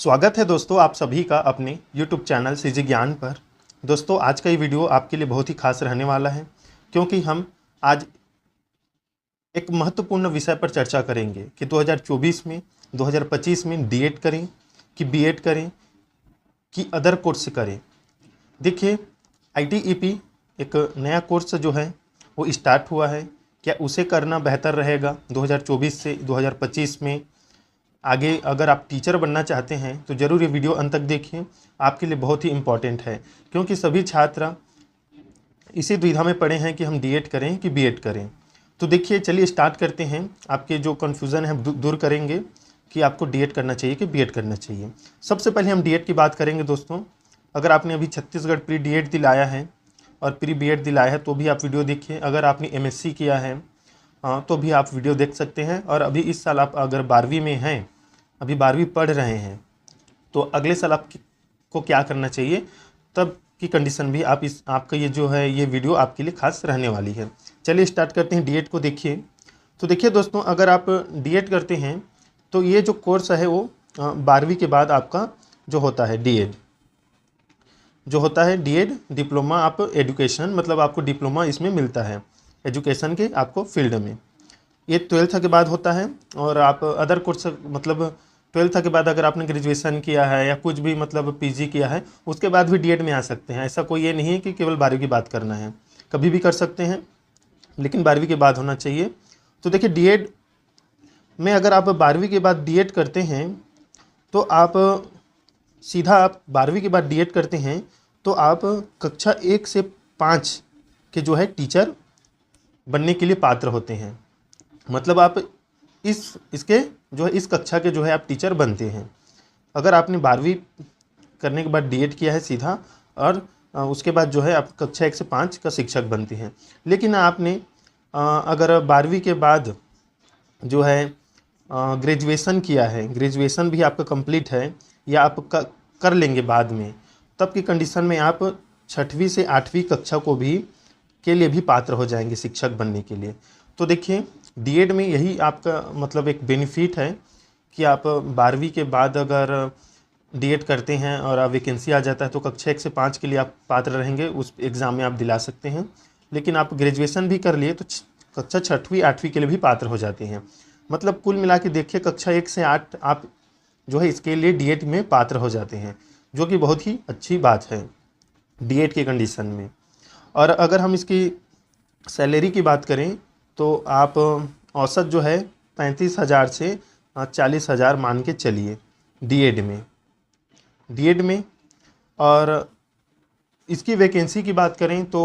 स्वागत है दोस्तों आप सभी का अपने YouTube चैनल सीजी ज्ञान पर। दोस्तों आज का ये वीडियो आपके लिए बहुत ही खास रहने वाला है क्योंकि हम आज एक महत्वपूर्ण विषय पर चर्चा करेंगे कि 2024 में 2025 में डीएड करें कि बीएड करें कि अदर कोर्स करें। देखिए ITEP एक नया कोर्स जो है वो स्टार्ट हुआ है, क्या उसे करना बेहतर रहेगा 2024 से 2025 में। आगे अगर आप टीचर बनना चाहते हैं तो ज़रूर ये वीडियो अंत तक देखिए, आपके लिए बहुत ही इम्पॉर्टेंट है क्योंकि सभी छात्र इसी दुविधा में पड़े हैं कि हम डीएड करें कि बीएड करें। तो देखिए चलिए स्टार्ट करते हैं, आपके जो कन्फ्यूज़न है दूर करेंगे कि आपको डीएड करना चाहिए कि बीएड करना चाहिए। सबसे पहले हम डीएड की बात करेंगे दोस्तों। अगर आपने अभी छत्तीसगढ़ प्री डीएड दिलाया है और प्री बीएड दिलाया है तो भी आप वीडियो देखिए। अगर आपने MSc किया है तो भी आप वीडियो देख सकते हैं। और अभी इस साल आप अगर 12वीं में हैं, अभी 12वीं पढ़ रहे हैं, तो अगले साल आपको क्या करना चाहिए तब की कंडीशन भी आपका ये जो है ये वीडियो आपके लिए खास रहने वाली है। चलिए स्टार्ट करते हैं डीएड को। देखिए तो देखिए दोस्तों, अगर आप डीएड करते हैं तो ये जो कोर्स है वो 12वीं के बाद आपका जो होता है डीएड जो होता है डीएड डिप्लोमा आप एजुकेशन, मतलब आपको डिप्लोमा इसमें मिलता है एजुकेशन के आपको फील्ड में। ये 12th के बाद होता है। और आप अदर कोर्स मतलब 12th के बाद अगर आपने ग्रेजुएशन किया है या कुछ भी मतलब PG किया है उसके बाद भी डीएड में आ सकते हैं। ऐसा कोई ये नहीं है कि केवल 12वीं की बात करना है, कभी भी कर सकते हैं लेकिन 12वीं के बाद होना चाहिए। तो देखिए डीएड में अगर आप 12वीं के बाद डीएड करते हैं तो आप सीधा आप 12वीं के बाद डीएड करते हैं तो आप कक्षा 1 से 5 के जो है टीचर बनने के लिए पात्र होते हैं। मतलब आप इसके जो है इस कक्षा के जो है आप टीचर बनते हैं। अगर आपने 12वीं करने के बाद डीएड किया है सीधा, और उसके बाद जो है आप कक्षा 1 से 5 का शिक्षक बनते हैं। लेकिन आपने अगर 12वीं के बाद जो है ग्रेजुएशन किया है, ग्रेजुएशन भी आपका कंप्लीट है या आप कर लेंगे बाद में, तब की कंडीशन में आप 6वीं से 8वीं कक्षा को भी के लिए भी पात्र हो जाएंगे शिक्षक बनने के लिए। तो देखिए डीएड में यही आपका मतलब एक बेनिफिट है कि आप 12वीं के बाद अगर डीएड करते हैं और वैकेंसी आ जाता है तो कक्षा 1 से 5 के लिए आप पात्र रहेंगे, उस एग्ज़ाम में आप दिला सकते हैं। लेकिन आप ग्रेजुएशन भी कर लिए तो कक्षा 6वीं 8वीं के लिए भी पात्र हो जाते हैं। मतलब कुल मिला के देखिए कक्षा 1 से 8 आप जो है इसके लिए डीएड में पात्र हो जाते हैं, जो कि बहुत ही अच्छी बात है डीएड के कंडीशन में। और अगर हम इसकी सैलरी की बात करें तो आप औसत जो है 35,000 से 40,000 मान के चलिए डीएड में। और इसकी वैकेंसी की बात करें तो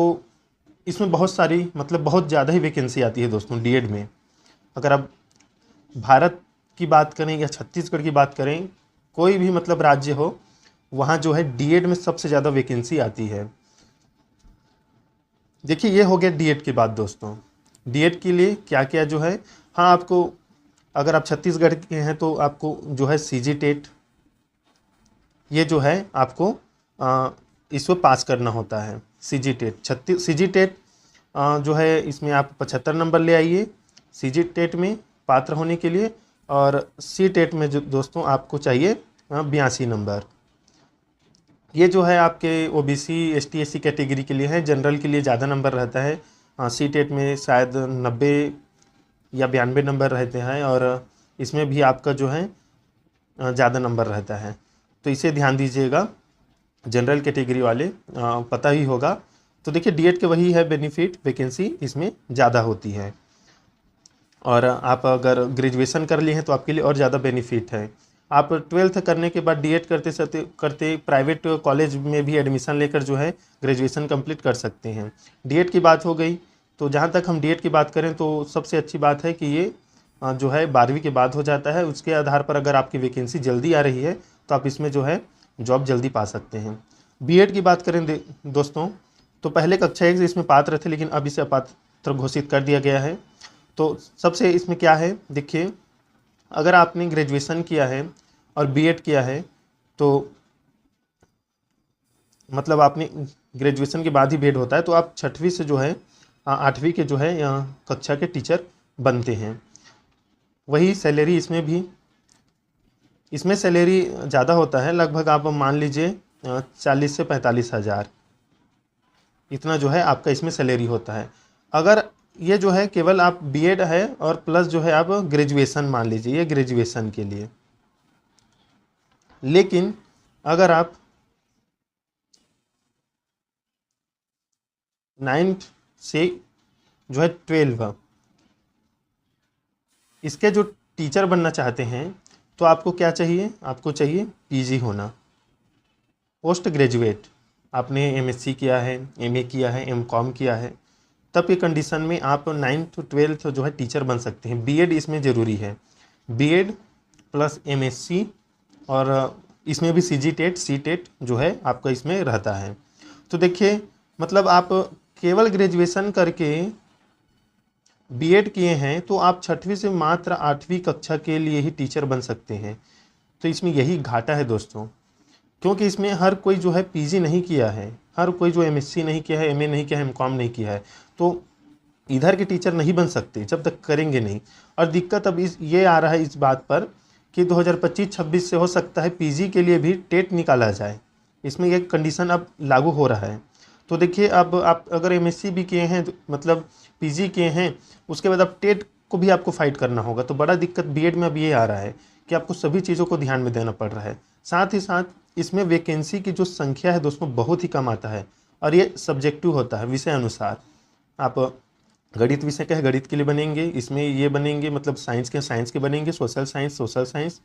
इसमें बहुत सारी मतलब बहुत ज़्यादा ही वैकेंसी आती है दोस्तों डीएड में। अगर आप भारत की बात करें या छत्तीसगढ़ की बात करें, कोई भी मतलब राज्य हो, वहाँ जो है डीएड में सबसे ज़्यादा वैकेंसी आती है। देखिए ये हो गया डीएड की बात दोस्तों। डीएड के लिए क्या क्या जो है, हाँ आपको अगर आप छत्तीसगढ़ के हैं तो आपको जो है CG टेट ये जो है आपको इसको पास करना होता है। CG टेट जो है इसमें आप 75 नंबर ले आइए CG टेट में पात्र होने के लिए। और C टेट में जो दोस्तों आपको चाहिए 82 नंबर। ये जो है आपके OBC ST SC कैटेगरी के लिए है, जनरल के लिए ज़्यादा नंबर रहता है। C टेट में शायद 90 या 92 नंबर रहते हैं और इसमें भी आपका जो है ज़्यादा नंबर रहता है, तो इसे ध्यान दीजिएगा। जनरल कैटेगरी वाले पता ही होगा। तो देखिए डीएड के वही है बेनिफिट, वैकेंसी इसमें ज़्यादा होती है। और आप अगर ग्रेजुएशन कर लिए हैं तो आपके लिए और ज़्यादा बेनिफिट है। आप 12th करने के बाद डीएड करते प्राइवेट कॉलेज में भी एडमिशन लेकर जो है ग्रेजुएशन कंप्लीट कर सकते हैं। डीएड की बात हो गई। तो जहाँ तक हम डीएड की बात करें तो सबसे अच्छी बात है कि ये जो है 12वीं के बाद हो जाता है। उसके आधार पर अगर आपकी वैकेंसी जल्दी आ रही है तो आप इसमें जो है जॉब जल्दी पा सकते हैं। बीएड की बात करें दोस्तों तो पहले कक्षा 1 से इसमें पात्र थे, लेकिन अब इसे अपात्र घोषित कर दिया गया है। तो सबसे इसमें क्या है, देखिए अगर आपने ग्रेजुएशन किया है और बीएड किया है तो मतलब आपने ग्रेजुएशन के बाद ही बीएड होता है, तो आप 6वीं से जो है 8वीं के जो है यहाँ कक्षा के टीचर बनते हैं। वही सैलरी इसमें भी इसमें सैलरी ज़्यादा होता है, लगभग आप मान लीजिए 40 से 45 हज़ार, इतना जो है आपका इसमें सैलरी होता है। अगर ये जो है केवल आप बीएड है और प्लस जो है आप ग्रेजुएशन मान लीजिए, ये ग्रेजुएशन के लिए। लेकिन अगर आप 9th से जो है 12 इसके जो टीचर बनना चाहते हैं तो आपको क्या चाहिए, आपको चाहिए पीजी होना, पोस्ट ग्रेजुएट, आपने एमएससी किया है, एमए किया है, एमकॉम किया है, तब की कंडीशन में आप 9th to 12th जो है टीचर बन सकते हैं। बीएड इसमें ज़रूरी है, बीएड प्लस एमएससी, और इसमें भी सीजी टेट सी टेट जो है आपका इसमें रहता है। तो देखिए मतलब आप केवल ग्रेजुएशन करके बीएड किए हैं तो आप 6वीं से मात्र 8वीं कक्षा के लिए ही टीचर बन सकते हैं। तो इसमें यही घाटा है दोस्तों, क्योंकि इसमें हर कोई जो है पीजी नहीं किया है, हर कोई जो एमएससी नहीं किया है, एमए नहीं किया है, एमकॉम नहीं किया है, तो इधर के टीचर नहीं बन सकते जब तक करेंगे नहीं। और दिक्कत अब ये आ रहा है इस बात पर कि 2025-26 से हो सकता है पीजी के लिए भी टेट निकाला जाए, इसमें ये कंडीशन अब लागू हो रहा है। तो देखिए अब आप अगर एमएससी भी किए हैं मतलब पीजी किए हैं, उसके बाद अब टेट को भी आपको फाइट करना होगा। तो बड़ा दिक्कत बीएड में अब ये आ रहा है कि आपको सभी चीज़ों को ध्यान में देना पड़ रहा है। साथ ही साथ इसमें वैकेंसी की जो संख्या है दोस्तों बहुत ही कम आता है, और ये सब्जेक्टिव होता है, विषय अनुसार। आप गणित विषय के हैं, गणित के लिए बनेंगे, इसमें ये बनेंगे मतलब साइंस के साइंस के बनेंगे, सोशल साइंस,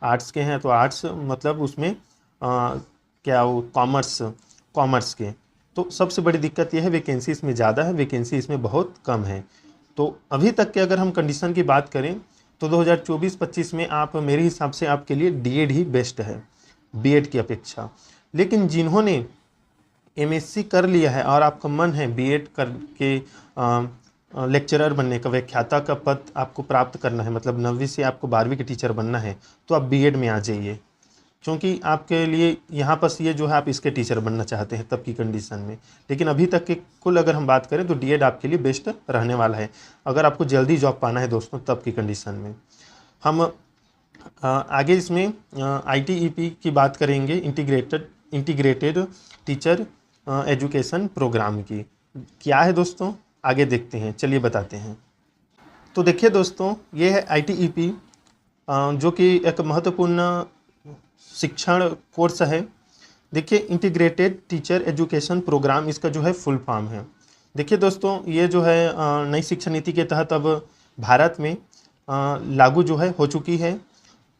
आर्ट्स के हैं तो आर्ट्स मतलब उसमें क्या वो कॉमर्स के। तो सबसे बड़ी दिक्कत यह है वैकेंसी इसमें ज़्यादा है, वैकेंसी इसमें बहुत कम है। तो अभी तक के अगर हम कंडीशन की बात करें तो 2024-25 में आप मेरे हिसाब से आपके लिए डीएड ही बेस्ट है बीएड की अपेक्षा। लेकिन जिन्होंने एमएससी कर लिया है और आपका मन है बीएड करके लेक्चरर बनने का, व्याख्याता का पद आपको प्राप्त करना है, मतलब 9वीं से आपको 12वीं के टीचर बनना है, तो आप बीएड में आ जाइए, क्योंकि आपके लिए यहाँ पर ये जो है आप इसके टीचर बनना चाहते हैं तब की कंडीशन में। लेकिन अभी तक के कुल अगर हम बात करें तो डीएड आपके लिए बेस्ट रहने वाला है, अगर आपको जल्दी जॉब पाना है दोस्तों तब की कंडीशन में। हम आगे इसमें आईटीईपी की बात करेंगे, इंटीग्रेटेड टीचर एजुकेशन प्रोग्राम की। क्या है दोस्तों आगे देखते हैं, चलिए बताते हैं। तो देखिए दोस्तों ये है आईटीईपी, जो कि एक महत्वपूर्ण शिक्षण कोर्स है। देखिए इंटीग्रेटेड टीचर एजुकेशन प्रोग्राम इसका जो है फुल फॉर्म है। देखिए दोस्तों ये जो है नई शिक्षा नीति के तहत अब भारत में लागू जो है हो चुकी है।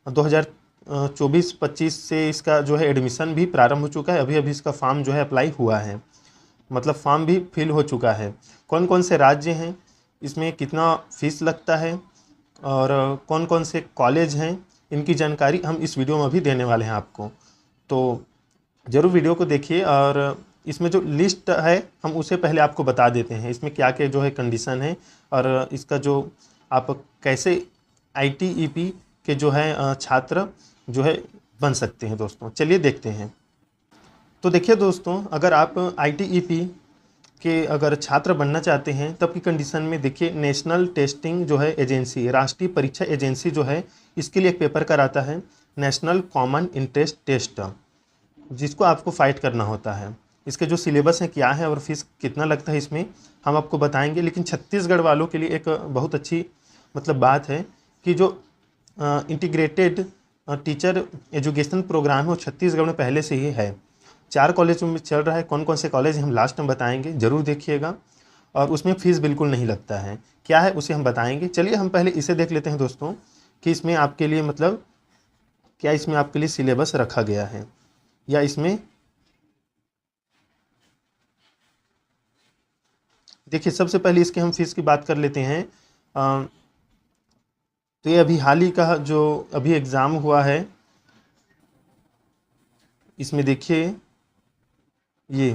2024-25 से इसका जो है एडमिशन भी प्रारंभ हो चुका है। अभी अभी इसका फॉर्म जो है अप्लाई हुआ है, मतलब फॉर्म भी फिल हो चुका है। कौन कौन से राज्य हैं, इसमें कितना फीस लगता है और कौन कौन से कॉलेज हैं, इनकी जानकारी हम इस वीडियो में भी देने वाले हैं आपको। तो ज़रूर वीडियो को देखिए। और इसमें जो लिस्ट है हम उसे पहले आपको बता देते हैं, इसमें क्या क्या जो है कंडीशन है और इसका जो आप कैसे आईटीईपी के जो है छात्र जो है बन सकते हैं दोस्तों। चलिए देखते हैं। तो देखिए दोस्तों अगर आप आईटीईपी के अगर छात्र बनना चाहते हैं तब की कंडीशन में देखिए नेशनल टेस्टिंग जो है एजेंसी, राष्ट्रीय परीक्षा एजेंसी जो है, इसके लिए एक पेपर कराता है नेशनल कॉमन इंटरेस्ट टेस्ट, जिसको आपको फाइट करना होता है। इसके जो सिलेबस है क्या है और फीस कितना लगता है इसमें हम आपको बताएंगे। लेकिन छत्तीसगढ़ वालों के लिए एक बहुत अच्छी मतलब बात है कि जो इंटीग्रेटेड टीचर एजुकेशन प्रोग्राम है वो छत्तीसगढ़ में पहले से ही है। 4 कॉलेजों में चल रहा है, कौन कौन से कॉलेज हम लास्ट में बताएंगे, ज़रूर देखिएगा। और उसमें फ़ीस बिल्कुल नहीं लगता है, क्या है उसे हम बताएंगे। चलिए हम पहले इसे देख लेते हैं दोस्तों कि इसमें आपके लिए मतलब क्या इसमें आपके लिए सिलेबस रखा गया है या इसमें। देखिए सबसे पहले इसके हम फीस की बात कर लेते हैं। तो ये अभी हाल ही का जो अभी एग्ज़ाम हुआ है, इसमें देखिए ये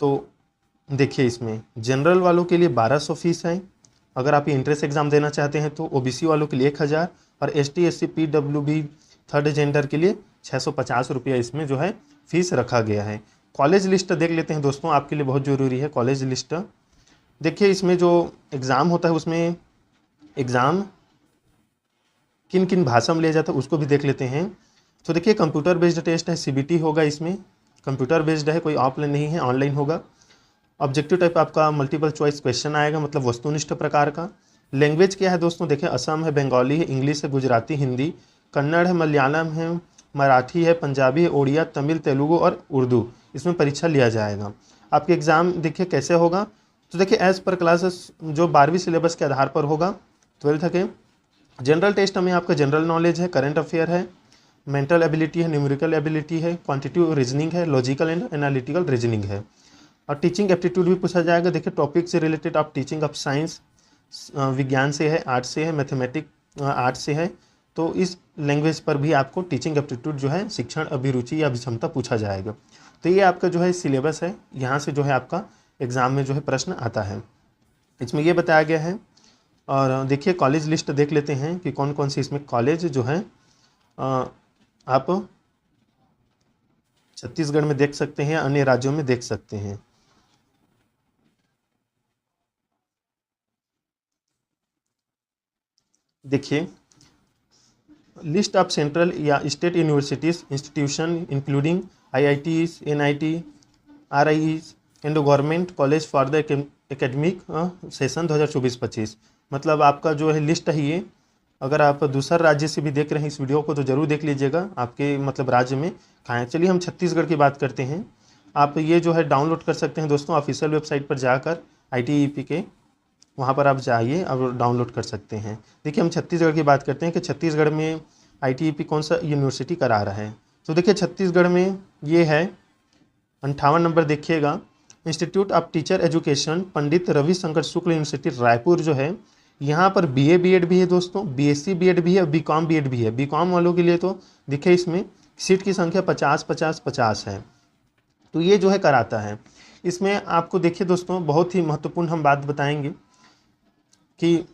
तो देखिए इसमें जनरल वालों के लिए 1200 फीस है। अगर आप ये इंट्रेंस एग्ज़ाम देना चाहते हैं तो ओबीसी वालों के लिए 1000 और एसटी एससी पीडब्ल्यूबी थर्ड जेंडर के लिए 650 रुपया इसमें जो है फीस रखा गया है। कॉलेज लिस्ट देख लेते हैं दोस्तों, आपके लिए बहुत ज़रूरी है कॉलेज लिस्ट। देखिए इसमें जो एग्ज़ाम होता है उसमें एग्ज़ाम किन किन भाषा में लिया जाता है उसको भी देख लेते हैं। तो देखिए कंप्यूटर बेस्ड टेस्ट है, CBT होगा, इसमें कंप्यूटर बेस्ड है, कोई ऑफलाइन नहीं है, ऑनलाइन होगा। ऑब्जेक्टिव टाइप आपका मल्टीपल चॉइस क्वेश्चन आएगा, मतलब वस्तुनिष्ठ प्रकार का। लैंग्वेज क्या है दोस्तों, देखिए असम है, बंगाली है, इंग्लिश है, गुजराती, हिंदी, कन्नड़ है, मलयालम है, मराठी है, पंजाबी है, उड़िया, तमिल, तेलुगु और उर्दू इसमें परीक्षा लिया जाएगा। आपके एग्ज़ाम देखिए कैसे होगा, तो देखिए एज़ पर क्लासेस जो 12वीं सिलेबस के आधार पर होगा। 12th के जनरल टेस्ट में आपका जनरल नॉलेज है, करंट अफेयर है, मेंटल एबिलिटी है, न्यूमेरिकल एबिलिटी है, क्वांटिटिव रीजनिंग है, लॉजिकल एंड एनालिटिकल रीजनिंग है, और टीचिंग एप्टीट्यूड भी पूछा जाएगा। देखिए टॉपिक से रिलेटेड आप टीचिंग ऑफ साइंस, विज्ञान से है, आर्ट्स से है, मैथमेटिक आर्ट्स से है, तो इस लैंग्वेज पर भी आपको टीचिंग एप्टीट्यूड जो है शिक्षण अभिरुचि या अभिक्षमता पूछा जाएगा। तो ये आपका जो है सिलेबस है, यहाँ से जो है आपका एग्ज़ाम में जो है प्रश्न आता है, इसमें ये बताया गया है। और देखिए कॉलेज लिस्ट देख लेते हैं कि कौन कौन सी इसमें कॉलेज जो है आप छत्तीसगढ़ में देख सकते हैं, अन्य राज्यों में देख सकते हैं। देखिए लिस्ट ऑफ सेंट्रल या state universities institution including IITs, NIT, RIEs and government college for the academic session 2024-25। मतलब आपका जो है लिस्ट है ये, अगर आप दूसरा राज्य से भी देख रहे हैं इस वीडियो को तो ज़रूर देख लीजिएगा आपके मतलब राज्य में कहाँ है। चलिए हम छत्तीसगढ़ की बात करते हैं। आप ये जो है डाउनलोड कर सकते हैं दोस्तों, ऑफिशियल वेबसाइट पर जाकर ITEP के, वहाँ पर आप जाइए और डाउनलोड कर सकते हैं। देखिए हम छत्तीसगढ़ की बात करते हैं कि छत्तीसगढ़ में ITEP कौन सा यूनिवर्सिटी करा रहा है। तो देखिए छत्तीसगढ़ में ये है 58 नंबर, देखिएगा institute of teacher education Pandit Ravishankar Shukla university Raipur जो है, यहाँ पर BA BEd भी है दोस्तों, BSc BEd भी है, BCom BEd भी है। BCom वालों के लिए तो देखिए इसमें सीट की संख्या 50-50-50 है, तो ये जो है कराता है। इसमें आपको देखिए दोस्तों बहुत ही महत्वपूर्ण हम बात बताएंगे कि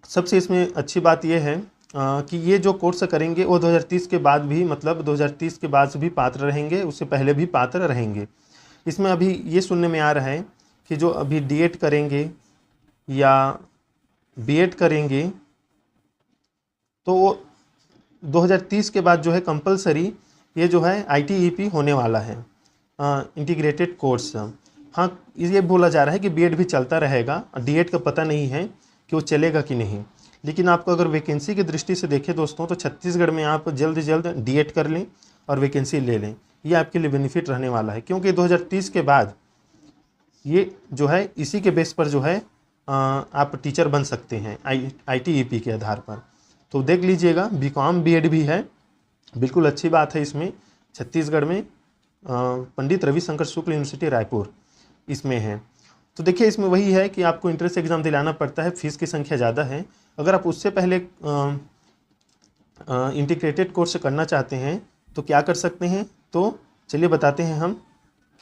सबसे इसमें अच्छी बात यह है कि ये जो कोर्स करेंगे वो 2030 के बाद भी, मतलब 2030 के बाद भी पात्र रहेंगे, उससे पहले भी पात्र रहेंगे। इसमें अभी ये सुनने में आ रहा है कि जो अभी D.Ed करेंगे या B.Ed करेंगे तो 2030 के बाद जो है कंपलसरी ये जो है ITEP होने वाला है, इंटीग्रेटेड कोर्स। हाँ ये बोला जा रहा है कि B.Ed भी चलता रहेगा, D.Ed का पता नहीं है कि वो चलेगा कि नहीं। लेकिन आपको अगर वैकेंसी की दृष्टि से देखें दोस्तों तो छत्तीसगढ़ में आप जल्द से जल्द D.Ed कर लें और वैकेंसी ले लें, ये आपके लिए बेनिफिट रहने वाला है। क्योंकि 2030 के बाद ये जो है इसी के बेस पर जो है आप टीचर बन सकते हैं ITEP के आधार पर। तो देख लीजिएगा BCom BEd भी है, बिल्कुल अच्छी बात है। इसमें छत्तीसगढ़ में पंडित रविशंकर शुक्ल यूनिवर्सिटी रायपुर इसमें है। तो देखिए इसमें वही है कि आपको इंट्रेंस एग्ज़ाम दिलाना पड़ता है, फीस की संख्या ज़्यादा है। अगर आप उससे पहले इंटीग्रेटेड कोर्स करना चाहते हैं तो क्या कर सकते हैं, तो चलिए बताते हैं हम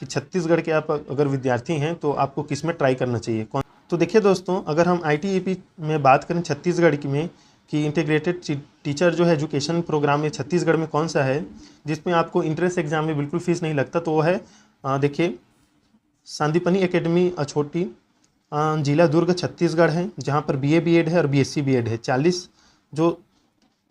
कि छत्तीसगढ़ के आप अगर विद्यार्थी हैं तो आपको किस में ट्राई करना चाहिए। कौन, तो देखिए दोस्तों अगर हम ITEP में बात करें छत्तीसगढ़ की में कि इंटीग्रेटेड टीचर जो है एजुकेशन प्रोग्राम में छत्तीसगढ़ में कौन सा है जिसमें आपको इंट्रेंस एग्ज़ाम में बिल्कुल फीस नहीं लगता, तो वो है देखिए सांदीपनि एकेडमी अछोटी, जिला दुर्ग छत्तीसगढ़ है, जहाँ पर BA BEd है और BSc BEd है। 40 जो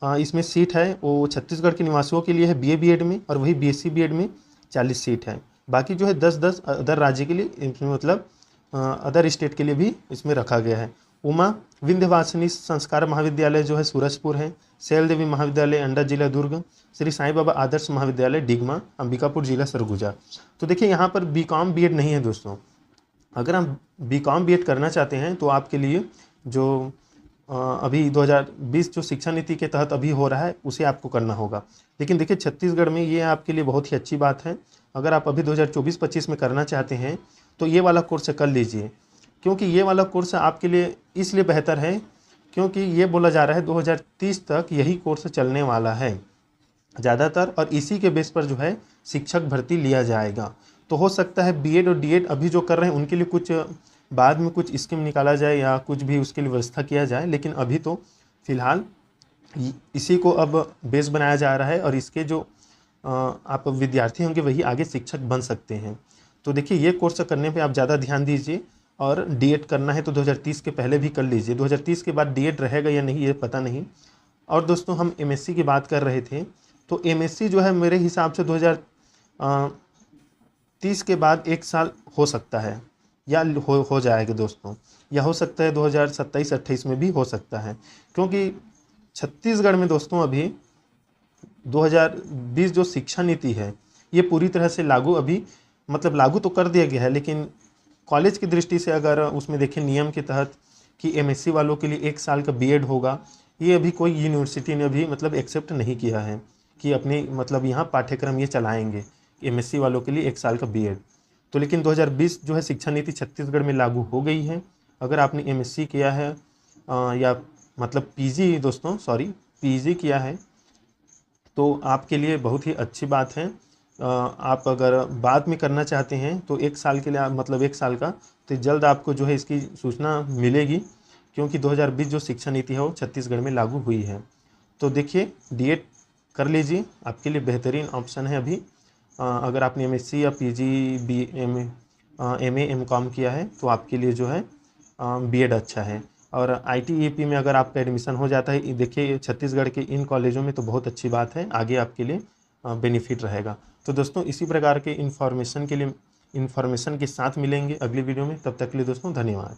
इसमें सीट है वो छत्तीसगढ़ के निवासियों के लिए है BA BEd में, और वही BSc BEd में 40 सीट है। बाकी जो है 10-10 अदर राज्य के लिए, मतलब अदर स्टेट के लिए भी इसमें रखा गया है। उमा विंध्यवासिनी संस्कार महाविद्यालय जो है सूरजपुर है, सैल देवी महाविद्यालय अंडा जिला दुर्ग, श्री साईं बाबा आदर्श महाविद्यालय डिगमा अंबिकापुर जिला सरगुजा। तो देखिए यहाँ पर BCom BEd नहीं है दोस्तों। अगर हम BCom BEd करना चाहते हैं तो आपके लिए जो अभी 2020 जो शिक्षा नीति के तहत अभी हो रहा है उसे आपको करना होगा। लेकिन देखिए छत्तीसगढ़ में ये आपके लिए बहुत ही अच्छी बात है। अगर आप अभी 2024-25 में करना चाहते हैं तो ये वाला कोर्स कर लीजिए, क्योंकि ये वाला कोर्स आपके लिए इसलिए बेहतर है क्योंकि ये बोला जा रहा है 2030 तक यही कोर्स चलने वाला है ज़्यादातर, और इसी के बेस पर जो है शिक्षक भर्ती लिया जाएगा। तो हो सकता है BEd और D.Ed अभी जो कर रहे हैं उनके लिए कुछ बाद में कुछ स्कीम निकाला जाए या कुछ भी उसके लिए व्यवस्था किया जाए, लेकिन अभी तो फ़िलहाल इसी को अब बेस बनाया जा रहा है और इसके जो आप विद्यार्थी होंगे वही आगे शिक्षक बन सकते हैं। तो देखिए ये कोर्स करने पे आप ज़्यादा ध्यान दीजिए, और D.Ed करना है तो 2030 के पहले भी कर लीजिए। 2030 के बाद D.Ed रहेगा या नहीं ये पता नहीं, और दोस्तों हम एमएससी की बात कर रहे थे, तो एमएससी जो है मेरे हिसाब से 2030 के बाद 1 साल हो सकता है, या हो जाएगा दोस्तों, या हो सकता है 2027-28 में भी हो सकता है, क्योंकि छत्तीसगढ़ में दोस्तों अभी 2020 जो शिक्षा नीति है ये पूरी तरह से लागू अभी मतलब लागू तो कर दिया गया है, लेकिन कॉलेज की दृष्टि से अगर उसमें देखें नियम के तहत कि एमएससी वालों के लिए 1 साल का बीएड होगा, ये अभी कोई यूनिवर्सिटी ने भी मतलब एक्सेप्ट नहीं किया है कि अपने मतलब यहाँ पाठ्यक्रम ये चलाएंगे एमएससी वालों के लिए 1 साल का बीएड। तो लेकिन 2020 जो है शिक्षा नीति छत्तीसगढ़ में लागू हो गई है। अगर आपने एमएससी किया है या मतलब पीजी दोस्तों पीजी किया है तो आपके लिए बहुत ही अच्छी बात है। आप अगर बाद में करना चाहते हैं तो 1 साल के लिए मतलब 1 साल का, तो जल्द आपको जो है इसकी सूचना मिलेगी, क्योंकि 2020 जो शिक्षा नीति है वो छत्तीसगढ़ में लागू हुई है। तो देखिए डीएड कर लीजिए, आपके लिए बेहतरीन ऑप्शन है अभी। अगर आपने एमएससी या पीजी एमए एमकॉम किया है तो आपके लिए जो है बीएड अच्छा है। और आईटीईपी में अगर आपका एडमिशन हो जाता है, देखिए छत्तीसगढ़ के इन कॉलेजों में, तो बहुत अच्छी बात है, आगे आपके लिए बेनिफिट रहेगा। तो दोस्तों इसी प्रकार के इन्फॉर्मेशन के साथ मिलेंगे अगली वीडियो में। तब तक के लिए दोस्तों धन्यवाद।